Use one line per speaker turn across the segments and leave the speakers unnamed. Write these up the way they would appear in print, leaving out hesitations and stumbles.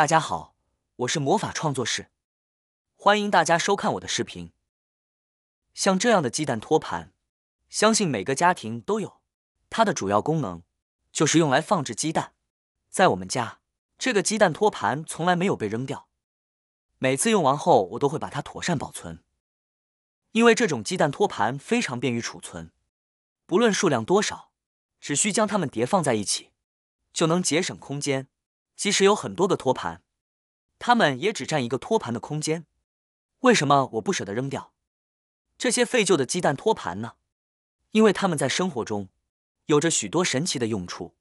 大家好，我是魔法创作室，欢迎大家收看我的视频。像这样的鸡蛋托盘，相信每个家庭都有。它的主要功能就是用来放置鸡蛋。在我们家，这个鸡蛋托盘从来没有被扔掉，每次用完后我都会把它妥善保存。因为这种鸡蛋托盘非常便于储存，不论数量多少，只需将它们叠放在一起，就能节省空间。即使有很多个托盘，它们也只占一个托盘的空间。为什么我不舍得扔掉这些废旧的鸡蛋托盘呢？因为它们在生活中有着许多神奇的用处。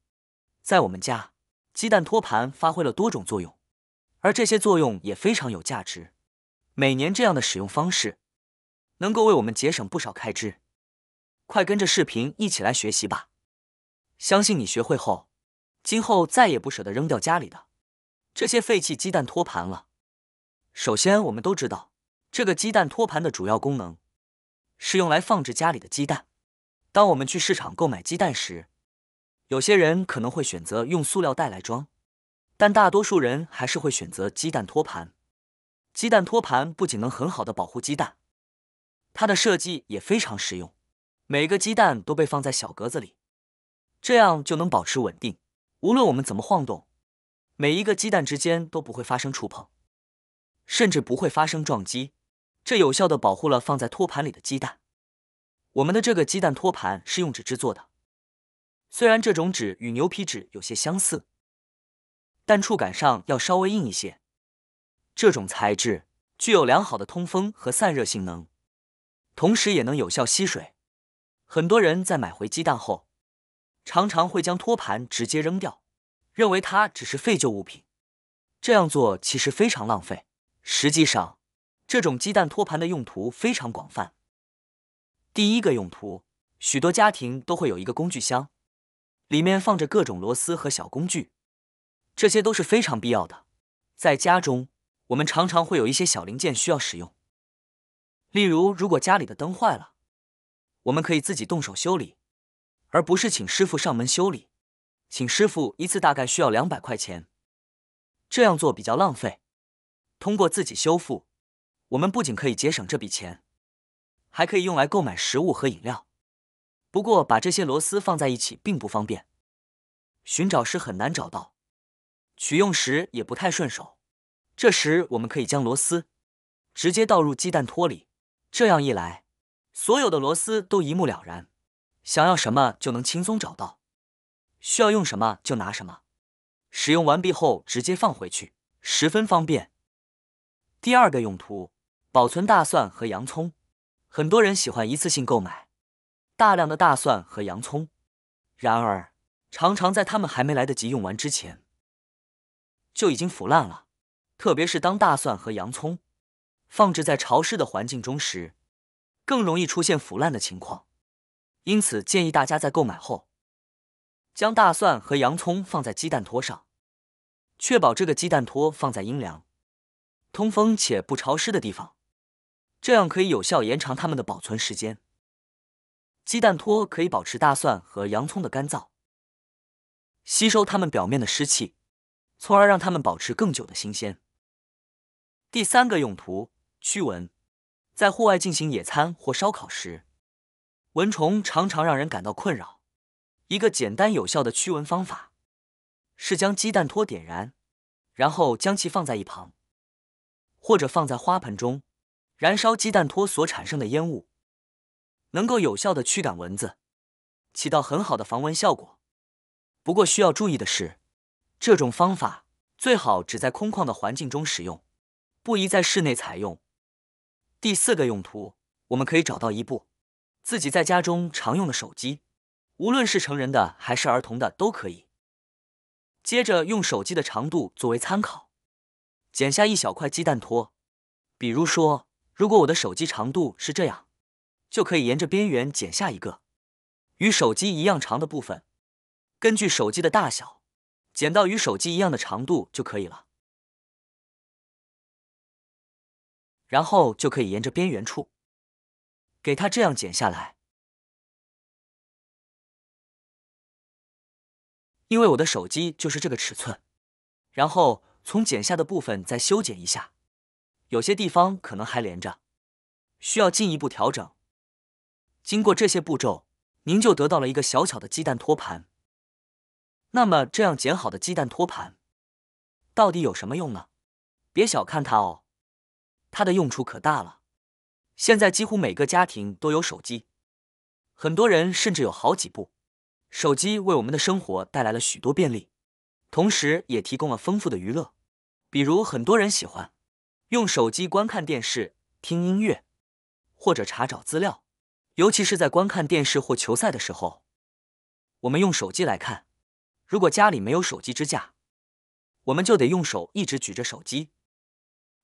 在我们家，鸡蛋托盘发挥了多种作用，而这些作用也非常有价值。每年这样的使用方式能够为我们节省不少开支。快跟着视频一起来学习吧！相信你学会后，今后再也不舍得扔掉家里的这些废弃鸡蛋托盘了。首先，我们都知道，这个鸡蛋托盘的主要功能是用来放置家里的鸡蛋。当我们去市场购买鸡蛋时，有些人可能会选择用塑料袋来装，但大多数人还是会选择鸡蛋托盘。鸡蛋托盘不仅能很好的保护鸡蛋，它的设计也非常实用。每个鸡蛋都被放在小格子里，这样就能保持稳定。无论我们怎么晃动，每一个鸡蛋之间都不会发生触碰，甚至不会发生撞击。这有效地保护了放在托盘里的鸡蛋。我们的这个鸡蛋托盘是用纸制作的，虽然这种纸与牛皮纸有些相似，但触感上要稍微硬一些。这种材质具有良好的通风和散热性能，同时也能有效吸水。很多人在买回鸡蛋后，常常会将托盘直接扔掉，认为它只是废旧物品。这样做其实非常浪费。实际上，这种鸡蛋托盘的用途非常广泛。第一个用途，许多家庭都会有一个工具箱，里面放着各种螺丝和小工具，这些都是非常必要的。在家中，我们常常会有一些小零件需要使用，例如如果家里的灯坏了，我们可以自己动手修理，而不是请师傅上门修理。请师傅一次大概需要200块钱，这样做比较浪费。通过自己修复，我们不仅可以节省这笔钱，还可以用来购买食物和饮料。不过把这些螺丝放在一起并不方便，寻找时很难找到，取用时也不太顺手。这时我们可以将螺丝直接倒入鸡蛋托里，这样一来，所有的螺丝都一目了然，想要什么就能轻松找到，需要用什么就拿什么，使用完毕后直接放回去，十分方便。第二个用途，保存大蒜和洋葱。很多人喜欢一次性购买大量的大蒜和洋葱，然而常常在他们还没来得及用完之前，就已经腐烂了。特别是当大蒜和洋葱放置在潮湿的环境中时，更容易出现腐烂的情况。因此建议大家在购买后，将大蒜和洋葱放在鸡蛋托上，确保这个鸡蛋托放在阴凉、通风且不潮湿的地方，这样可以有效延长它们的保存时间。鸡蛋托可以保持大蒜和洋葱的干燥，吸收它们表面的湿气，从而让它们保持更久的新鲜。第三个用途，驱蚊。在户外进行野餐或烧烤时，蚊虫常常让人感到困扰。一个简单有效的驱蚊方法是将鸡蛋托点燃，然后将其放在一旁，或者放在花盆中，燃烧鸡蛋托所产生的烟雾，能够有效的驱赶蚊子，起到很好的防蚊效果。不过需要注意的是，这种方法最好只在空旷的环境中使用，不宜在室内采用。第四个用途，我们可以找到一部自己在家中常用的手机，无论是成人的还是儿童的都可以。接着用手机的长度作为参考，剪下一小块鸡蛋托。比如说，如果我的手机长度是这样，就可以沿着边缘剪下一个与手机一样长的部分，根据手机的大小，剪到与手机一样的长度就可以了。然后就可以沿着边缘处给它这样剪下来。因为我的手机就是这个尺寸，然后从剪下的部分再修剪一下，有些地方可能还连着，需要进一步调整。经过这些步骤，您就得到了一个小巧的鸡蛋托盘。那么这样剪好的鸡蛋托盘到底有什么用呢？别小看它哦，它的用处可大了。现在几乎每个家庭都有手机，很多人甚至有好几部。手机为我们的生活带来了许多便利，同时也提供了丰富的娱乐。比如很多人喜欢用手机观看电视、听音乐，或者查找资料。尤其是在观看电视或球赛的时候，我们用手机来看。如果家里没有手机支架，我们就得用手一直举着手机，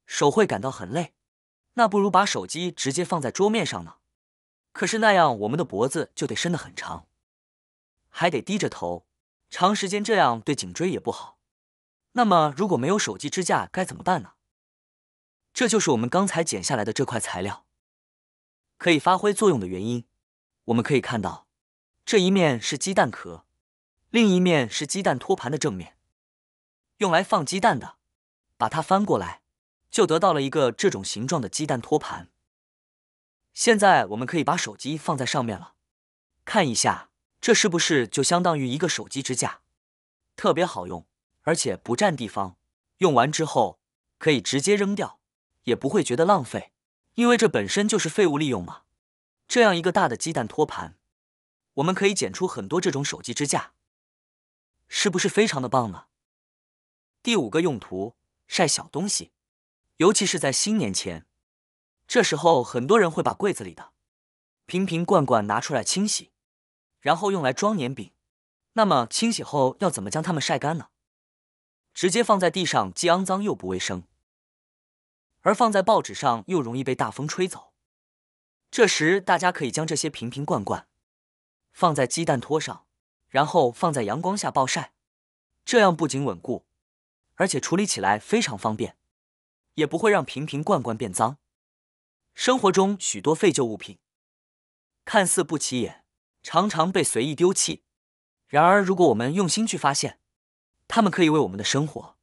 手会感到很累。那不如把手机直接放在桌面上呢。可是那样我们的脖子就得伸得很长，还得低着头，长时间这样对颈椎也不好。那么如果没有手机支架该怎么办呢？这就是我们刚才剪下来的这块材料可以发挥作用的原因。我们可以看到，这一面是鸡蛋壳，另一面是鸡蛋托盘的正面，用来放鸡蛋的。把它翻过来，就得到了一个这种形状的鸡蛋托盘。现在我们可以把手机放在上面了，看一下，这是不是就相当于一个手机支架？特别好用，而且不占地方。用完之后可以直接扔掉，也不会觉得浪费，因为这本身就是废物利用嘛。这样一个大的鸡蛋托盘，我们可以剪出很多这种手机支架，是不是非常的棒呢？第5个用途，晒小东西，尤其是在新年前，这时候很多人会把柜子里的瓶瓶罐罐拿出来清洗，然后用来装年饼。那么清洗后要怎么将它们晒干呢？直接放在地上既肮脏又不卫生，而放在报纸上又容易被大风吹走。这时大家可以将这些瓶瓶罐罐放在鸡蛋托上，然后放在阳光下暴晒，这样不仅稳固，而且处理起来非常方便，也不会让瓶瓶罐罐变脏。生活中许多废旧物品看似不起眼，常常被随意丢弃，然而如果我们用心去发现，它们可以为我们的生活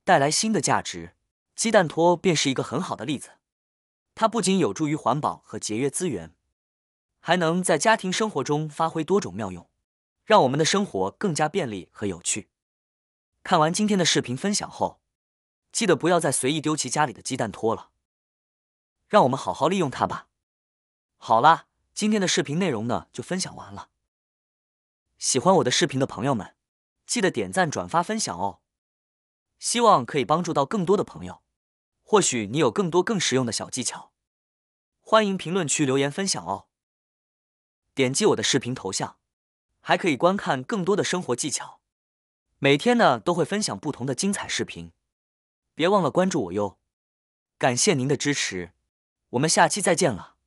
带来新的价值。鸡蛋托便是一个很好的例子，它不仅有助于环保和节约资源，还能在家庭生活中发挥多种妙用，让我们的生活更加便利和有趣。看完今天的视频分享后，记得不要再随意丢弃家里的鸡蛋托了，让我们好好利用它吧。好啦，今天的视频内容呢就分享完了。喜欢我的视频的朋友们，记得点赞、转发、分享哦。希望可以帮助到更多的朋友。或许你有更多更实用的小技巧，欢迎评论区留言分享哦。点击我的视频头像，还可以观看更多的生活技巧。每天呢都会分享不同的精彩视频，别忘了关注我哟。感谢您的支持，我们下期再见了。